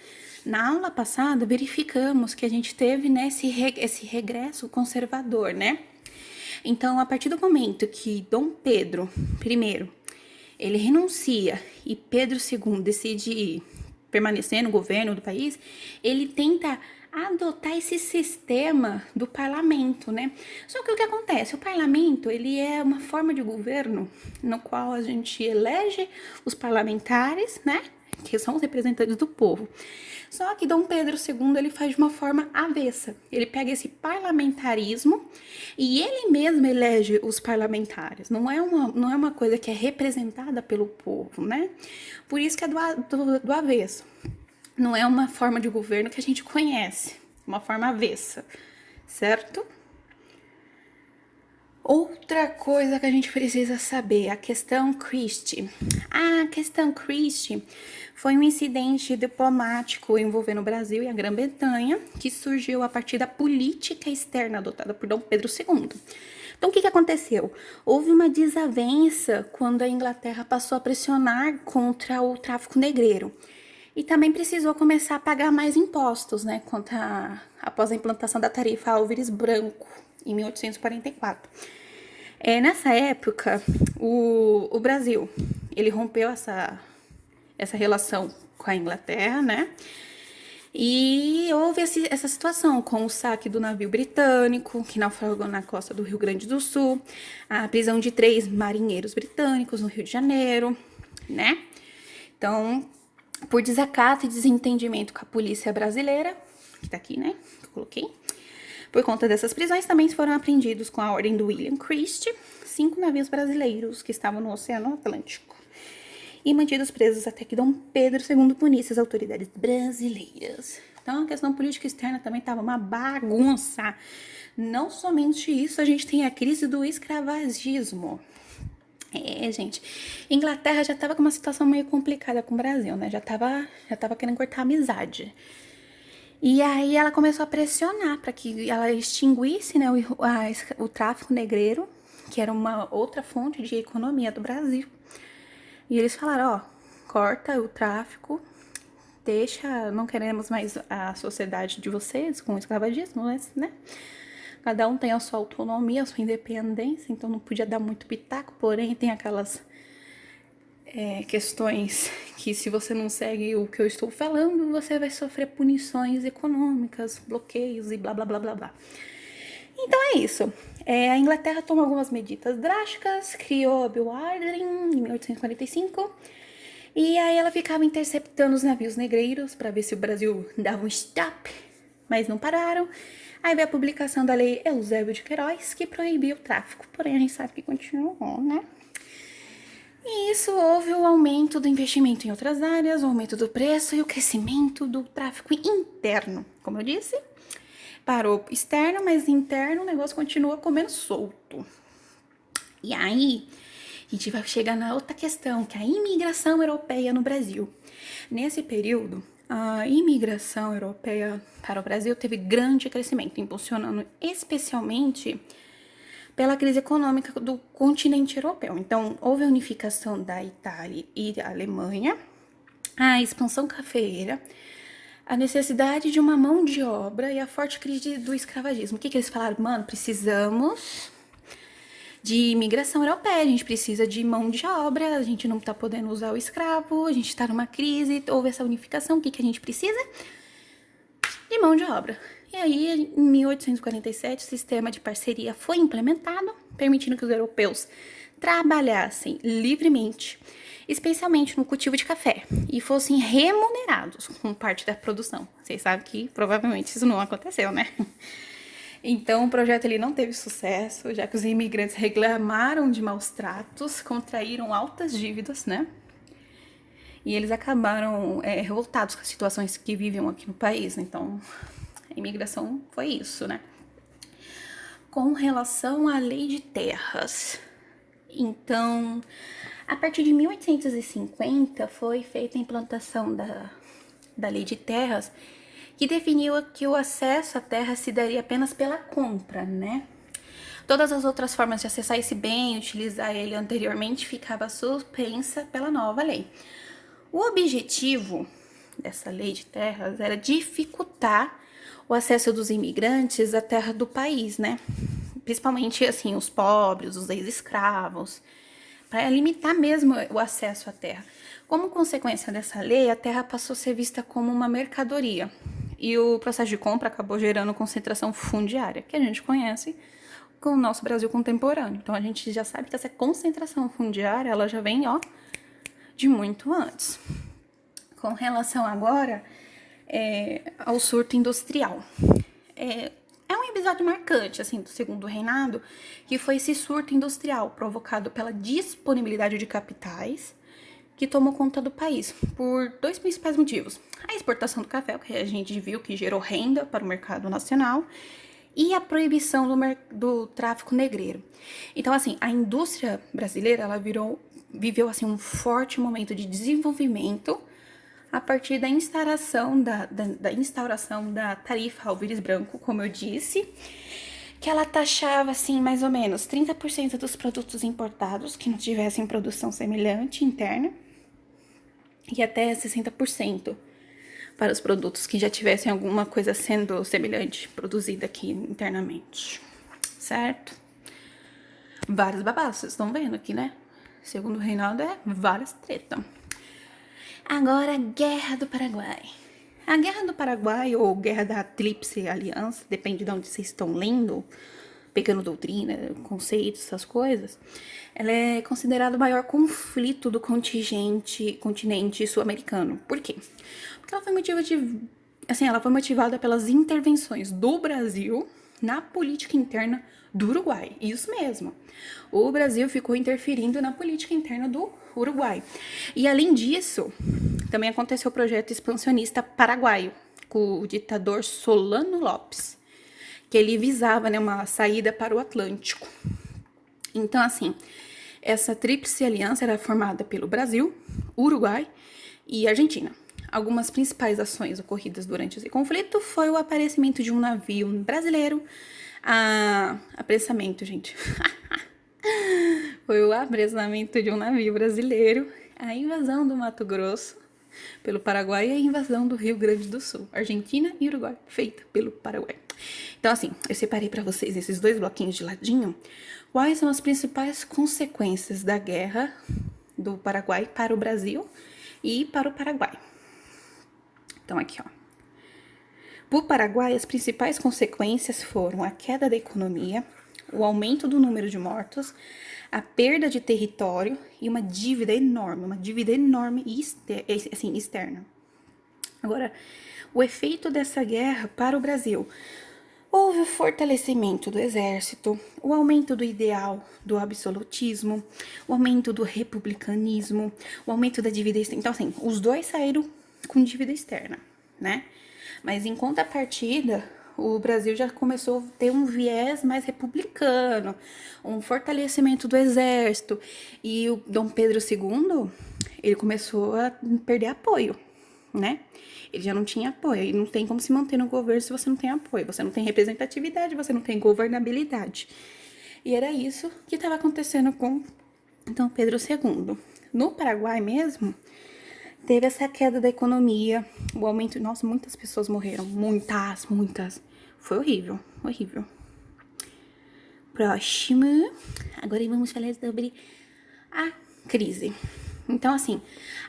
Na aula passada, verificamos que a gente teve, né, esse regresso conservador, né? Então, a partir do momento que Dom Pedro I, ele renuncia e Pedro II decide permanecer no governo do país, ele tenta adotar esse sistema do parlamento, né? Só que o que acontece? O parlamento, ele é uma forma de governo no qual a gente elege os parlamentares, né? Que são os representantes do povo. Só que Dom Pedro II, ele faz de uma forma avessa. Ele pega esse parlamentarismo e ele mesmo elege os parlamentares. Não é uma coisa que é representada pelo povo, né? Por isso que é do avesso. Não é uma forma de governo que a gente conhece, uma forma avessa, certo? Outra coisa que a gente precisa saber, a questão Christie. A questão Christie foi um incidente diplomático envolvendo o Brasil e a Grã-Bretanha, que surgiu a partir da política externa adotada por Dom Pedro II. Então, o que aconteceu? Houve uma desavença quando a Inglaterra passou a pressionar contra o tráfico negreiro. E também precisou começar a pagar mais impostos, né, após a implantação da tarifa Álvares Branco, em 1844. Nessa época, o Brasil, ele rompeu essa relação com a Inglaterra, né, e houve essa situação com o saque do navio britânico, que naufragou na costa do Rio Grande do Sul, a prisão de 3 marinheiros britânicos no Rio de Janeiro, né, então, por desacato e desentendimento com a polícia brasileira, que tá aqui, né, que eu coloquei. Por conta dessas prisões, também foram apreendidos com a ordem do William Christie 5 navios brasileiros que estavam no Oceano Atlântico e mantidos presos até que Dom Pedro II punisse as autoridades brasileiras. Então, a questão política externa também estava uma bagunça. Não somente isso, a gente tem a crise do escravagismo. Gente, Inglaterra já tava com uma situação meio complicada com o Brasil, né? Já tava querendo cortar a amizade. E aí ela começou a pressionar para que ela extinguisse, né, o tráfico negreiro, que era uma outra fonte de economia do Brasil. E eles falaram, corta o tráfico, não queremos mais a sociedade de vocês com o escravagismo, né? Cada um tem a sua autonomia, a sua independência, então não podia dar muito pitaco, porém tem aquelas questões que se você não segue o que eu estou falando, você vai sofrer punições econômicas, bloqueios e blá, blá, blá, blá, blá. Então é isso. A Inglaterra tomou algumas medidas drásticas, criou a Bill Ordering em 1845, e aí ela ficava interceptando os navios negreiros para ver se o Brasil dava um stop, mas não pararam. Aí veio a publicação da Lei Eusébio de Queiroz, que proibia o tráfico, porém a gente sabe que continuou, né? E isso houve o aumento do investimento em outras áreas, o aumento do preço e o crescimento do tráfico interno. Como eu disse, parou externo, mas interno o negócio continua comendo solto. E aí, a gente vai chegar na outra questão, que é a imigração europeia no Brasil. Nesse período, a imigração europeia para o Brasil teve grande crescimento, impulsionando especialmente pela crise econômica do continente europeu. Então, houve a unificação da Itália e da Alemanha, a expansão cafeeira, a necessidade de uma mão de obra e a forte crise do escravagismo. O que eles falaram? Mano, precisamos de imigração europeia, a gente precisa de mão de obra, a gente não tá podendo usar o escravo, a gente tá numa crise, houve essa unificação, o que a gente precisa? De mão de obra. E aí, em 1847, o sistema de parceria foi implementado, permitindo que os europeus trabalhassem livremente, especialmente no cultivo de café, e fossem remunerados com parte da produção. Vocês sabem que provavelmente isso não aconteceu, né? Então, o projeto ele não teve sucesso, já que os imigrantes reclamaram de maus tratos, contraíram altas dívidas, né? E eles acabaram revoltados com as situações que viviam aqui no país. Então, a imigração foi isso, né? Com relação à lei de terras. Então, a partir de 1850 foi feita a implantação da lei de terras, que definiu que o acesso à terra se daria apenas pela compra, né? Todas as outras formas de acessar esse bem, utilizar ele anteriormente, ficava suspensa pela nova lei. O objetivo dessa lei de terras era dificultar o acesso dos imigrantes à terra do país, né? principalmente, assim, os pobres, os ex-escravos, para limitar mesmo o acesso à terra. Como consequência dessa lei, a terra passou a ser vista como uma mercadoria. E o processo de compra acabou gerando concentração fundiária, que a gente conhece com o nosso Brasil contemporâneo. Então a gente já sabe que essa concentração fundiária, ela já vem, ó, de muito antes. Com relação agora ao surto industrial. É um episódio marcante, assim, do Segundo Reinado, que foi esse surto industrial provocado pela disponibilidade de capitais que tomou conta do país, por dois principais motivos. A exportação do café, que a gente viu que gerou renda para o mercado nacional, e a proibição do tráfico negreiro. Então, assim, a indústria brasileira, ela viveu, assim, um forte momento de desenvolvimento a partir da instauração da tarifa Alvires Branco, como eu disse, que ela taxava, assim, mais ou menos 30% dos produtos importados que não tivessem produção semelhante interna e até 60% para os produtos que já tivessem alguma coisa sendo semelhante produzida aqui internamente, certo? Vários babados, vocês estão vendo aqui, né? Segundo Reinaldo é várias tretas. Agora, Guerra do Paraguai. A Guerra do Paraguai, ou Guerra da Tríplice Aliança, depende de onde vocês estão lendo, pegando doutrina, conceitos, essas coisas, ela é considerada o maior conflito do continente sul-americano. Por quê? Porque ela foi motivada pelas intervenções do Brasil na política interna do Uruguai. Isso mesmo. O Brasil ficou interferindo na política interna do Uruguai. E além disso, também aconteceu o projeto expansionista paraguaio, com o ditador Solano Lopes, que ele visava, né, uma saída para o Atlântico. Então, assim, essa tríplice aliança era formada pelo Brasil, Uruguai e Argentina. Algumas principais ações ocorridas durante esse conflito foi o aparecimento de um navio brasileiro, apressamento, gente. Foi o apressamento de um navio brasileiro, a invasão do Mato Grosso pelo Paraguai e a invasão do Rio Grande do Sul, Argentina e Uruguai, feita pelo Paraguai. Então, assim, eu separei para vocês esses dois bloquinhos de ladinho. Quais são as principais consequências da guerra do Paraguai para o Brasil e para o Paraguai? Então, aqui, ó. Para o Paraguai, as principais consequências foram a queda da economia, o aumento do número de mortos, a perda de território e uma dívida enorme e externa. Agora, o efeito dessa guerra para o Brasil. Houve o fortalecimento do exército, o aumento do ideal do absolutismo, o aumento do republicanismo, o aumento da dívida externa. Então, assim, os dois saíram com dívida externa, né? Mas em contrapartida, o Brasil já começou a ter um viés mais republicano, um fortalecimento do exército. E o Dom Pedro II, ele começou a perder apoio, né? Ele já não tinha apoio, e não tem como se manter no governo se você não tem apoio, você não tem representatividade, você não tem governabilidade. E era isso que estava acontecendo com Dom Pedro II. No Paraguai mesmo, teve essa queda da economia, o aumento... Nossa, muitas pessoas morreram, muitas. Foi horrível. Próximo. Agora vamos falar sobre a crise. Então, assim,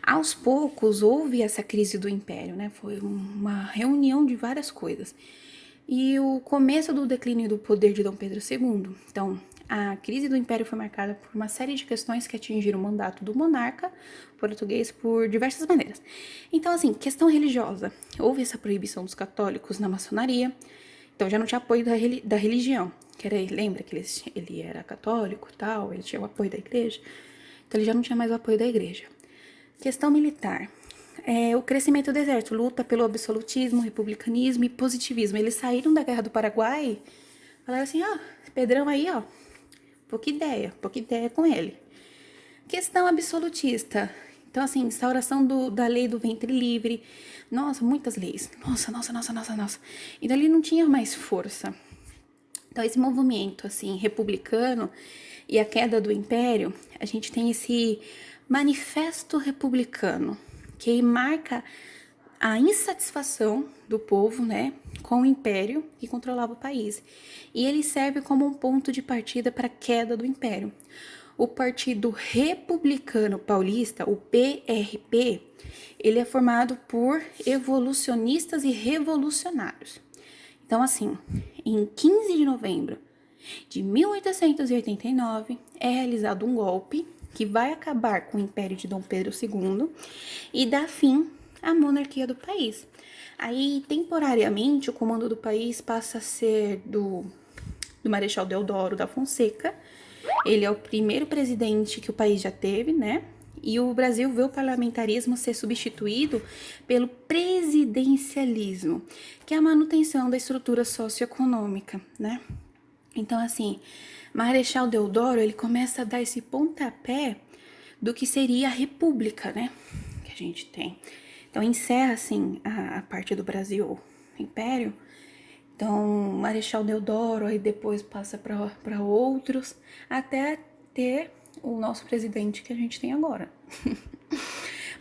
aos poucos houve essa crise do império, né? Foi uma reunião de várias coisas. E o começo do declínio do poder de Dom Pedro II. Então, a crise do império foi marcada por uma série de questões que atingiram o mandato do monarca português por diversas maneiras. Então, assim, questão religiosa. Houve essa proibição dos católicos na maçonaria. Então, já não tinha apoio da religião. Lembra que ele era católico e tal, ele tinha o apoio da igreja. Então, ele já não tinha mais o apoio da igreja. Questão militar. O crescimento do exército, luta pelo absolutismo, republicanismo e positivismo. Eles saíram da Guerra do Paraguai, falaram assim, Pedrão aí, pouca ideia com ele. Questão absolutista. Então, assim, instauração da lei do ventre livre. Nossa, muitas leis. Nossa. Então, ele não tinha mais força. Então, esse movimento, assim, republicano e a queda do império, a gente tem esse manifesto republicano, que marca a insatisfação do povo, né, com o império que controlava o país. E ele serve como um ponto de partida para a queda do império. O Partido Republicano Paulista, o PRP, ele é formado por evolucionistas e revolucionários. Então, assim, em 15 de novembro de 1889, é realizado um golpe que vai acabar com o Império de Dom Pedro II e dar fim à monarquia do país. Aí, temporariamente, o comando do país passa a ser do Marechal Deodoro da Fonseca. Ele é o primeiro presidente que o país já teve, né? E o Brasil vê o parlamentarismo ser substituído pelo presidencialismo, que é a manutenção da estrutura socioeconômica, né? Então, assim, Marechal Deodoro, ele começa a dar esse pontapé do que seria a república, né? Que a gente tem. Então, encerra, assim, a parte do Brasil Império. Então, Marechal Deodoro, aí depois passa para outros, até ter o nosso presidente que a gente tem agora.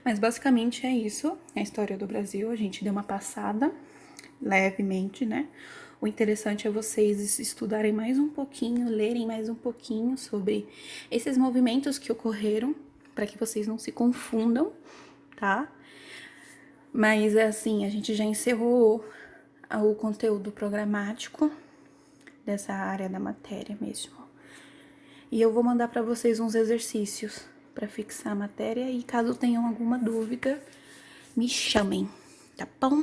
Mas basicamente é isso, a história do Brasil. A gente deu uma passada levemente, né? O interessante é vocês estudarem mais um pouquinho, lerem mais um pouquinho sobre esses movimentos que ocorreram, para que vocês não se confundam, tá? Mas assim, a gente já encerrou o conteúdo programático dessa área da matéria mesmo. E eu vou mandar para vocês uns exercícios para fixar a matéria e caso tenham alguma dúvida, me chamem, tá bom?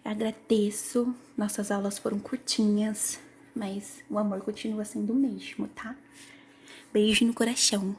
Agradeço. Nossas aulas foram curtinhas, mas o amor continua sendo o mesmo, tá? Beijo no coração.